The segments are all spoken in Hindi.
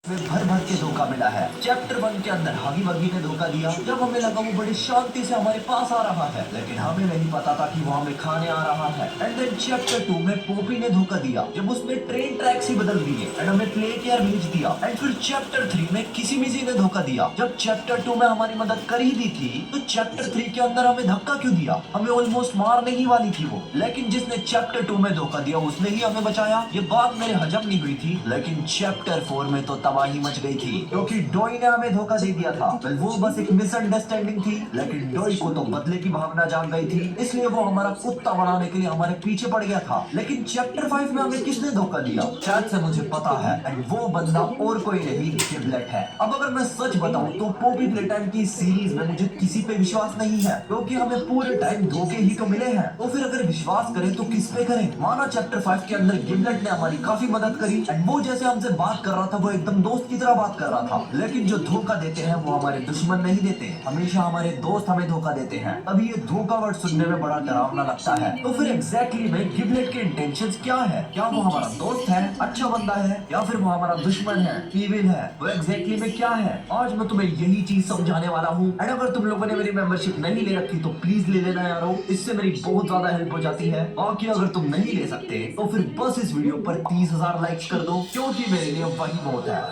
में भर भर के धोखा मिला है। चैप्टर 1 के अंदर हगी वगी ने धोखा दिया जब हमें लगा वो बड़ी शांति से हमारे पास आ रहा है, लेकिन हमें नहीं पता था कि वो हमें खाने आ रहा है। एंड देन चैप्टर 2 में पोपी ने धोखा दिया जब उसने ट्रेन ट्रैक्स ही बदल दिए एंड हमें प्ले केयर भेज दिया। एंड फिर चैप्टर 3 में किसी मिसी ने धोखा दिया जब चैप्टर 2 में हमारी मदद कर ही दी थी, तो चैप्टर 3 के अंदर हमें धक्का क्यों दिया? हमें ऑलमोस्ट मारने ही वाली थी वो, लेकिन जिसने चैप्टर 2 में धोखा दिया उसने ही हमें बचाया। ये बात मेरे हजम नहीं हुई थी, लेकिन चैप्टर 4 में तो तबाही मच गई थी क्योंकि डोई ने हमें धोखा दे दिया था। वेल वो बस एक मिसअंडरस्टैंडिंग थी, लेकिन डोई को तो बदले की भावना जाग गई थी, इसलिए वो हमारा कुत्ता बनाने के लिए हमारे पीछे पड़ गया था। लेकिन चैप्टर 5 में हमें किसने धोखा दिया? शायद से मुझे पता है, एंड वो बंदा और कोई नहीं गिबलेट है। अब अगर मैं सच बताऊं तो पोपी प्लेटाइम की सीरीज में मुझे किसी पे विश्वास नहीं है क्योंकि हमें पूरे टाइम धोखे ही तो मिले हैं। तो फिर अगर विश्वास करें तो किस पे करें? माना चैप्टर 5 के अंदर गिबलेट ने हमारी काफी मदद करी एंड वो जैसे हमसे बात कर रहा था वो एकदम दोस्त की तरह बात कर रहा था, लेकिन जो धोखा देते हैं वो हमारे दुश्मन नहीं देते, हमेशा हमारे दोस्त हमें धोखा देते हैं। अभी ये धोखा वर्ड सुनने में बड़ा डरावना लगता है, तो फिर एग्जैक्टली में गिबलेट के इंटेंशंस क्या है? क्या वो हमारा दोस्त है, अच्छा बंदा है, या फिर वो हमारा दुश्मन है, इविल है? वो एग्जैक्टली में क्या है? आज मैं तुम्हें यही चीज समझाने वाला हूँ। एंड अगर तुम लोगों ने मेरी मेंबरशिप नहीं ले रखी तो प्लीज ले लेना यारो, इससे मेरी बहुत ज्यादा हेल्प हो जाती है। बाकी अगर तुम नहीं ले सकते तो फिर बस इस वीडियो पर 30,000 लाइक्स कर दो क्योंकि मेरे लिए वही बहुत है।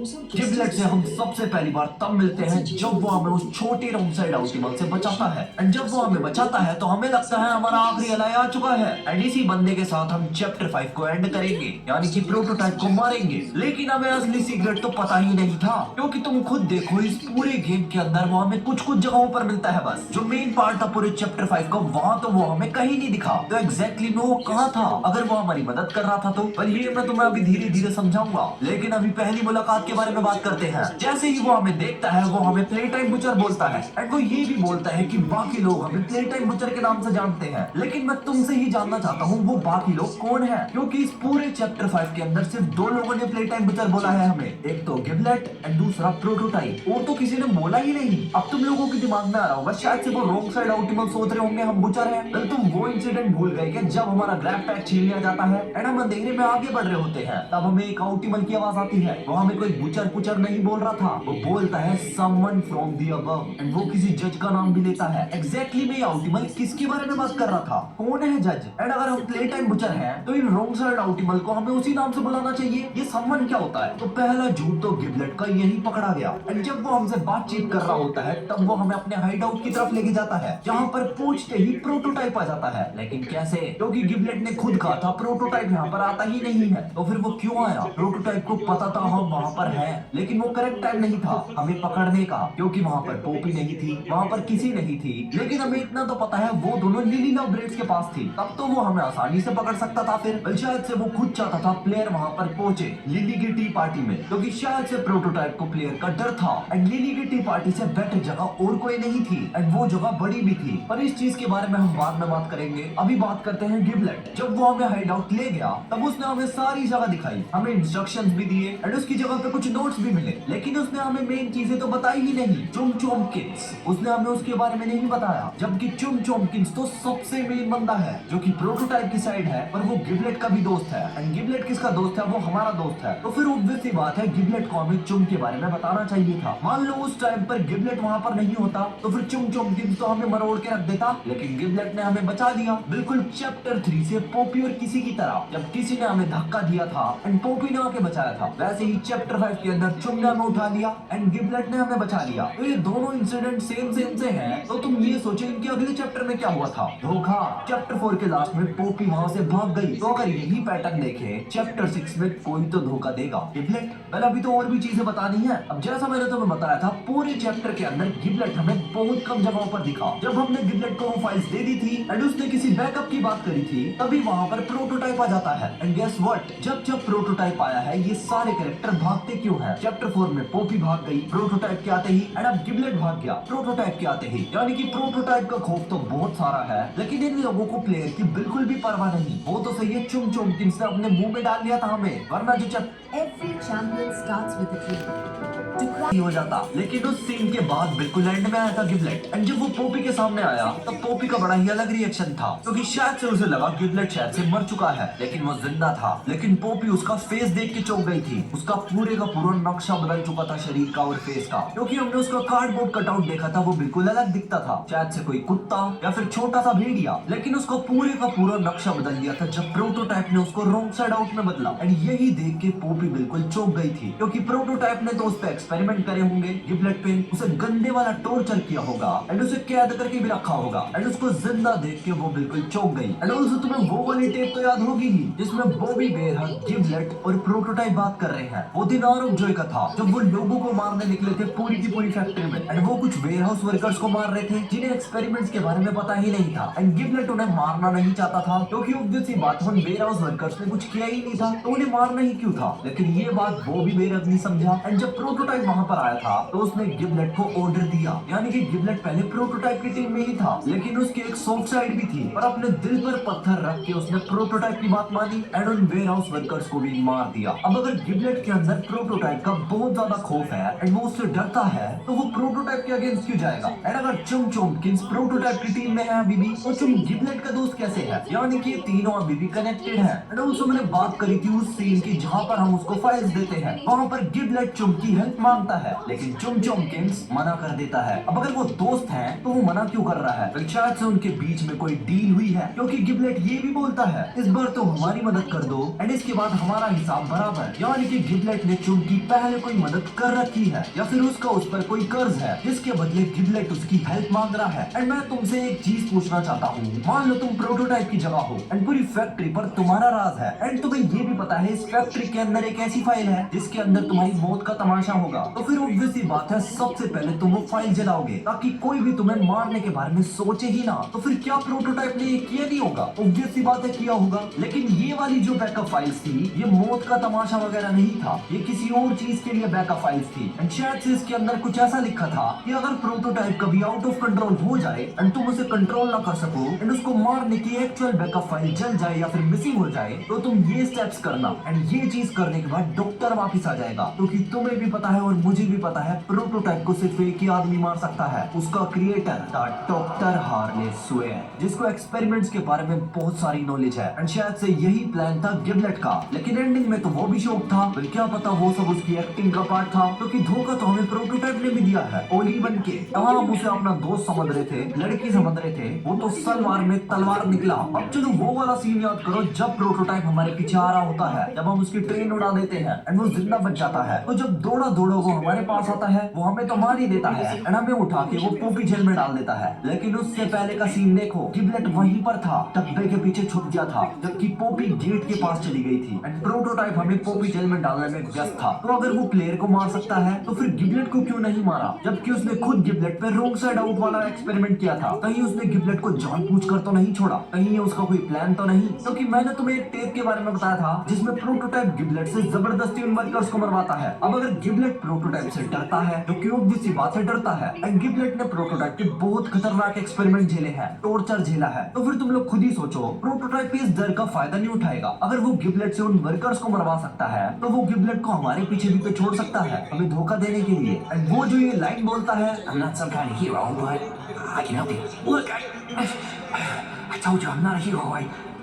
गिबलेट से हम सबसे पहली बार तब मिलते हैं जब वो हमें उस छोटे राउंड साइड आउटिमल से बचाता है, एंड जब वो हमें बचाता है तो हमें लगता है हमारा आखिरी अलाय आ चुका है एंड इसी बंदे के साथ हम चैप्टर 5 को एंड करेंगे, यानी कि प्रोटोटाइप को मारेंगे। लेकिन हमें असली सीक्रेट तो पता ही नहीं था क्योंकि तुम खुद देखो इस पूरे गेम के अंदर वो हमें कुछ कुछ जगहों पर मिलता है, बस जो मेन पार्ट था पूरे चैप्टर 5 का वहाँ तो वो हमें कहीं नहीं दिखा। तो एग्जैक्टली में वो कहाँ था अगर वो हमारी मदद कर रहा था तो? पर ये मैं तुम्हें अभी धीरे धीरे समझाऊंगा, लेकिन अभी पहली मुलाकात के बारे में बात करते हैं। जैसे ही वो हमें देखता है वो हमें प्ले टाइम बुचर बोलता है एंड वो ये भी बोलता है कि बाकी लोग हमें प्ले टाइम बुचर के नाम से जानते हैं, लेकिन मैं तुमसे ही जानना चाहता हूँ वो बाकी लोग कौन है, क्योंकि इस पूरे चैप्टर 5 के अंदर सिर्फ 2 लोगों ने प्ले टाइम बुचर बोला है हमें, एक तो गिबलेट एंड दूसरा प्रोटोटाइप, और तो किसी ने बोला ही नहीं। अब तुम लोगों के दिमाग में आ रहा होगा शायद से वो रॉन्ग साइड आउटिमल सोच रहे होंगे हम बुचर हैं। तो तुम वो इंसिडेंट भूल गए कि जब हमारा ग्रैब पैक छीन लिया जाता है एंड हम अंधेरे में आगे बढ़ रहे होते हैं तब हमें एक आउटिमल की आवाज आती है। वो हमें कोई बुचर पुचर नहीं बोल रहा था, वो बोलता है someone from the above and वो किसी जज का नाम भी लेता है। एग्जैक्टली में आउटिमल किसके बारे में बात कर रहा था? कौन है जज? एंड अगर हम प्ले टाइम बुचर हैं तो इन रॉन्ग साइड आउटिमल को हमें उसी नाम से बुलाना चाहिए। ये समवन क्या होता है? तो पहला झूठ तो गिबलेट का यही पकड़ा गया एंड जब वो हमसे बातचीत कर रहा होता है तब वो हमें अपने हाइड आउट की तरफ लेके जाता है जहाँ पर पहुंचते ही प्रोटोटाइप आ जाता है। लेकिन कैसे? क्योंकि गिबलेट ने खुद कहा था प्रोटोटाइप यहाँ पर आता ही नहीं है, तो फिर वो क्यों आया? प्रोटोटाइप को पता था हम वहाँ पर है, लेकिन वो करेक्ट टाइम नहीं था हमें पकड़ने का क्योंकि वहाँ पर पोपी नहीं थी, वहाँ पर किसी नहीं थी। लेकिन हमें इतना तो पता है वो दोनों लिली लव ब्रेड्स के पास थी, तब तो वो हमें आसानी से पकड़ सकता था। फिर शायद से वो खुद चाहता था प्लेयर वहाँ पर पहुंचे लिली की टी पार्टी में, क्योंकि शायद से प्रोटोटाइप को प्लेयर का डर था एंड लिली की टी पार्टी से बेटर जगह और कोई नहीं थी एंड वो जगह बड़ी भी थी। पर इस चीज के बारे में हम बाद में बात करेंगे। अभी बात करते हैं गिबलेट। जब वो हमें हाइड आउट ले गया तब उसने हमें सारी जगह दिखाई, हमें इंस्ट्रक्शंस भी दिए एंड उसकी जगह पे कुछ नोट्स भी मिले, लेकिन उसने हमें मेन चीजें तो बताई ही नहीं। चुम चोमकिंस उसने हमें उसके बारे में नहीं बताया, जबकि चुम चोमकिंस तो सबसे मेन बंदा है जो कि प्रोटोटाइप की साइड है, पर वो गिबलेट का भी दोस्त है एंड गिबलेट किसका दोस्त है? वो हमारा दोस्त है। तो फिर ऑब्वियस सी बात है गिबलेट को हमें चुम के बारे में बताना चाहिए था। मान लो उस टाइम पर गिबलेट वहाँ पर नहीं होता तो फिर चुम चोमकिंस तो हमें मरोड़ के रख देता, लेकिन गिबलेट ने हमें बचा दिया बिल्कुल चैप्टर 3 से पोपी और किसी की तरह। जब किसी ने हमें धक्का दिया था एंड पोपी ने आके बचाया था, वैसे ही चैप्टर 5 के अंदर चुम ने हमें उठा लिया एंड गिबलेट ने हमें बचा लिया। तो ये दोनों इंसिडेंट सेम से हैं, तो तुम ये सोचो इनके अगले चैप्टर में क्या हुआ था? धोखा। चैप्टर 4 के लास्ट में पोपी वहाँ से भाग गई, तो अगर यही पैटर्न देखे चैप्टर 6 में कोई तो धोखा देगा गिबलेट। पहले अभी तो और भी चीजें बतानी है। अब जैसा मैंने तुम्हें बताया था पूरे चैप्टर के अंदर गिबलेट हमें बहुत कम जगहों पर दिखा। जब हमने गिबलेट को वो फाइल्स दे दी थी एंड उसने किसी बैकअप की बात करी थी तभी वहाँ पर प्रोटोटाइप आ जाता है एंड गेस व्हाट, जब प्रोटोटाइप आया है ये सारे कैरेक्टर भागते क्यों हैं? चैप्टर 4 में पोपी भाग गई प्रोटोटाइप के आते ही एंड अब गिबलेट भाग गया प्रोटोटाइप के आते ही, यानी कि प्रोटोटाइप का खौफ तो बहुत सारा है, लेकिन इन लोगों को प्लेयर की बिल्कुल भी परवाह नहीं। वो तो सही है चुम चुमकिंस ने अपने मुंह में डाल लिया था हमें, वरना जो champion starts with a dream. To cry हो जाता, लेकिन उस सीन के बाद बिल्कुल एंड में आया था गिबलेट। एंड जब वो पोपी के सामने आया तब पोपी का बड़ा ही अलग रिएक्शन था, क्योंकि शायद से उसे लगा गिबलेट शायद से मर चुका है, लेकिन वो जिंदा था। लेकिन पोपी उसका फेस देख के चौंक गई थी। उसका पूरे का पूरा नक्शा बदल चुका था शरीर का और फेस का, क्योंकि हमने उसका कार्डबोर्ड कटआउट देखा था, वो बिल्कुल अलग दिखता था, शायद से कोई कुत्ता या फिर छोटा सा भेड़िया। लेकिन उसका पूरे का पूरा नक्शा बदल दिया था जब प्रोटोटाइप ने उसको रॉन्ग साइड आउट में बदला। एंड यही देख के पोपी बिल्कुल चौंक गई थी, क्योंकि प्रोटोटाइप ने तो उस पर एक्सपेरिमेंट करे होंगे गिबलेट पे, उसे गंदे वाला टॉर्चर किया होगा एंड उसे कैद करके भी रखा होगा। एंड उसको जिंदा देख के वो बिल्कुल चौंक गई। एंड ऑल्सो तुम्हें वो वाली टेप तो याद होगी ही जिसमें बॉबी बेयरहक, गिबलेट और प्रोटोटाइप बात कर रहे हैं। वो दिन और जॉय का था जब वो लोगों को मारने निकले थे पूरी की पूरी फैक्ट्री में। एंड वो कुछ वेयरहाउस वर्कर्स को मार रहे थे जिन्हें एक्सपेरिमेंट्स के बारे में पता ही नहीं था। एंड गिबलेट उन्हें मारना नहीं चाहता था, क्योंकि ऑब्वियस सी बात उन वेयरहाउस वर्कर्स ने कुछ किया ही नहीं था, तो उन्हें मारना ही क्यों था। लेकिन ये बात बॉबी बेयरहक नहीं समझा। एंड जब प्रोटोटाइप वहां पर आया था तो उसने गिबलेट को ऑर्डर दिया, यानी कि गिबलेट पहले प्रोटोटाइप की टीम में ही था, लेकिन उसकी एक सॉफ्ट साइड भी थी, और अपने दिल पर पत्थर रख के उसने प्रोटोटाइप की बात मानी एंड उन वेयरहाउस वर्कर्स को भी मार दिया। अब अगर गिबलेट के अंदर प्रोटोटाइप का बहुत ज्यादा खौफ है एंड वो उससे डरता है, तो वो प्रोटोटाइप के अगेंस्ट क्यों जाएगा। एंड अगर चुम चोम्पकिंस प्रोटोटाइप की टीम में है अभी भी, तो चुम गिबलेट का दोस्त कैसे है, यानी कि ये तीनों अभी भी कनेक्टेड है। एंड ऑल्सो मैंने बात करी थी उस सीन की जहाँ पर हम उसको फाइल्स देते हैं, वहाँ पर गिबलेट चुम की हेल्प मांगता है, लेकिन चुम चोम्पकिंस मना कर देता है। अब अगर वो दोस्त हैं तो वो मना क्यों कर रहा है, तो शायद से उनके बीच में कोई डील हुई है, क्योंकि गिबलेट ये भी बोलता है इस बार तो हमारी मदद कर दो एंड इसके बाद हमारा हिसाब बराबर। यानी कि गिबलेट ने चुम की पहले कोई मदद कर रखी है, या फिर उसका उस पर कोई कर्ज है जिसके बदले गिबलेट उसकी हेल्प मांग रहा है। एंड मैं तुमसे एक चीज पूछना चाहता हूँ, मान लो तुम प्रोटोटाइप की जगह हो एंड पूरी फैक्ट्री पर तुम्हारा राज है, एंड तुम्हें ये भी पता है इस फैक्ट्री के अंदर एक ऐसी फाइल है जिसके अंदर तुम्हारी मौत का तमाशा होगा, तो फिर ऑब्वियस सी बात है सबसे पहले तुम वो फाइल जलाओगे ताकि कोई भी तुम्हें मारने के बारे में सोचे ही ना। तो फिर क्या प्रोटोटाइप ने ये किया नहीं होगा, ऑब्वियस सी बात है किया होगा। लेकिन ये वाली जो बैकअप फाइल्स थी ये मौत का तमाशा वगैरह नहीं था, ये किसी और चीज के लिए बैकअप फाइल्स थी। एंड शायद से इसके अंदर कुछ ऐसा लिखा था कि अगर प्रोटोटाइप कभी आउट ऑफ कंट्रोल हो जाए एंड तुम उसे कंट्रोल ना कर सको एंड उसको मारने की एक्चुअल बैकअप फाइल जल जाए या फिर मिसिंग हो जाए, तो तुम ये स्टेप्स करना एंड ये चीज करने के बाद डॉक्टर वापिस आ जाएगा, क्योंकि तुम्हें भी पता है और मुझे भी पता है प्रोटोटाइप को सिर्फ एक ही आदमी मार सकता है, उसका क्रिएटर डॉक्टर हार्ले स्वेयर, जिसको एक्सपेरिमेंट्स के बारे में बहुत सारी नॉलेज है। एंड शायद से यही प्लान था गिबलेट का, लेकिन एंडिंग में तो वो भी शौक था, पर क्या पता वो सब उसकी एक्टिंग का पार्ट था, क्योंकि धोखा तो हमें प्रोटोटाइप ने भी दिया है। ओली बन के हम उसे अपना दोस्त समझ रहे थे, लड़की समझ रहे थे, वो तो सलवार में तलवार निकला। अब चलो वो वाला सीन याद करो जब प्रोटोटाइप हमारे पीछे आ रहा होता है, जब हम उसकी ट्रेन उड़ा देते हैं एंड वो जिंदा बच जाता है, तो जब दौड़ा दौड़ा वो हमारे पास आता है वो हमें तो मार ही देता है एंड हमें उठा के वो पोपी जेल में डाल देता है। लेकिन उससे पहले का सीन देखो, गिबलेट वहीं पर था, डब्बे के पीछे छुप गया था, जबकि पोपी गेट के पास चली गई थी एंड प्रोटोटाइप हमें पोपी जेल में डालने में व्यस्त था। तो अगर वो प्लेयर को मार सकता है तो फिर गिबलेट को क्यों नहीं मारा, जबकि उसने खुद गिबलेट पे रॉन्ग साइड आउट वाला एक्सपेरिमेंट किया था। कहीं उसने गिबलेट को जानबूझकर तो नहीं छोड़ा, कहीं ये उसका कोई प्लान तो नहीं, क्योंकि मैंने तुम्हें एक टेप के बारे में बताया था जिसमें प्रोटोटाइप गिबलेट से जबरदस्ती उन वर्कर्स को मरवाता है। अब अगर गिबलेट प्रोटोटाइप से डरता है तो क्यों किसी बात से डरता है, एंड गिबलेट ने प्रोटोटाइप के बहुत खतरनाक एक्सपेरिमेंट झेले हैं, टॉर्चर झेला है, तो फिर तुम लोग खुद ही सोचो प्रोटोटाइप इस डर का फायदा नहीं उठाएगा। अगर वो गिबलेट से उन वर्कर्स को मरवा सकता है तो वो गिबलेट को हमारे पीछे भी तो छोड़ सकता है हमें धोखा देने के लिए। एंड वो जो ये लाइन बोलता है I'm not some kind of hero, but I can help you. Look, I told you I'm not a hero.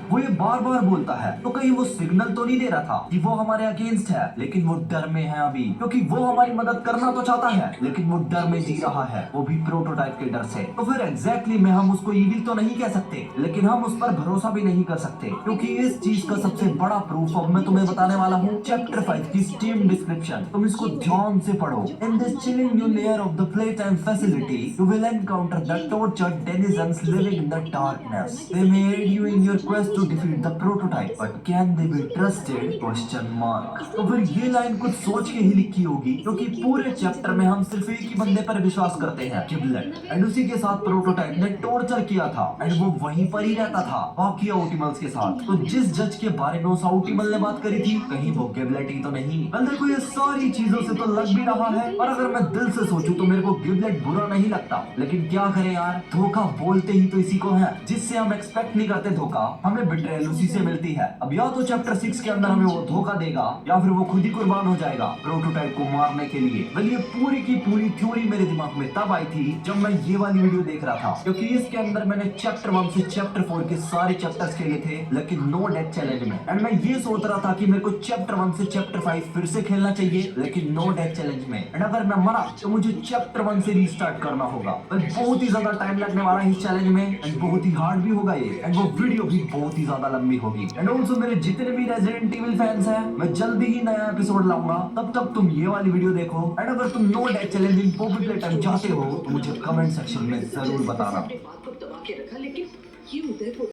वो ये बार बार बोलता है, तो कहीं वो सिग्नल तो नहीं दे रहा था कि वो हमारे अगेंस्ट है, लेकिन वो डर में है अभी, क्योंकि वो हमारी मदद करना तो चाहता है लेकिन वो डर में जी रहा है, वो भी प्रोटोटाइप के डर से। तो फिर एग्जैक्टली में हम उसको इविल तो नहीं कह सकते, लेकिन हम उस पर भरोसा भी नहीं कर सकते, क्योंकि इस चीज का सबसे बड़ा प्रूफ अब मैं तुम्हें बताने वाला हूँ चैप्टर 5 की स्टीम डिस्क्रिप्शन। तुम इसको ध्यान से पढ़ो। In this chilling new layer of the play time facility you will encounter the tortured denizens living in the darkness. They may aid you in your quest to defeat the prototype, but can they be trusted? Question mark. तो फिर ये लाइन कुछ सोच के ही लिखी होगी, क्योंकि पूरे चैप्टर में हम सिर्फ एक ही बंदे पर विश्वास करते हैं, गिबलेट, एंड उसी के साथ प्रोटोटाइप ने टॉर्चर किया था एंड वो वहीं पर ही रहता था बाकी आउटिमल्स के साथ। तो जिस जज के बारे में उस आउटिमल ने बात करी थी, कहीं वो गिबलेट ही तो नहीं। वेल देखो, ये सारी चीजों से तो लग भी रहा है, और अगर मैं दिल से सोचूं तो मेरे को गिबलेट बुरा नहीं लगता, लेकिन क्या करें यार, धोखा बोलते ही तो इसी को है जिससे हम एक्सपेक्ट नहीं करते धोखा हमें बिट्रेयल उसी से मिलती है। अब या तो चैप्टर 6 के अंदर हमें वो धोखा देगा या फिर वो खुद ही कुर्बान हो जाएगा प्रोटोटाइप को मारने के लिए। वेल ये पूरी की पूरी थ्योरी मेरे दिमाग में तब आई थी जब मैं ये वाली वीडियो देख रहा था, क्योंकि इसके अंदर मैंने चैप्टर 1 से चैप्टर 4 के सारे चैप्टर्स खेले थे लेकिन नो डेथ चैलेंज में। एंड मैं ये सोच रहा था कि मेरे को चैप्टर 1 से चैप्टर 5 फिर से खेलना चाहिए लेकिन नो डेथ चैलेंज में। एंड अगर मैं मरा तो मुझे चैप्टर 1 से रीस्टार्ट करना होगा। बहुत ही ज्यादा टाइम लगने वाला है इस चैलेंज में एंड बहुत ही हार्ड भी होगा ये, एंड वो वीडियो भी बहुत ही ज्यादा लंबी होगी। एंड ऑल्सो मेरे जितने भी रेजिडेंट इविल फैंस हैं, मैं जल्दी ही नया एपिसोड लाऊंगा, तब तक तुम ये वाली वीडियो देखो। एंड अगर तुम no death challenge in Poppy Playtime चाहते हो तो मुझे कमेंट सेक्शन में जरूर बताना। अपने बात को दबा के रखा, लेकिन ये उदयपुर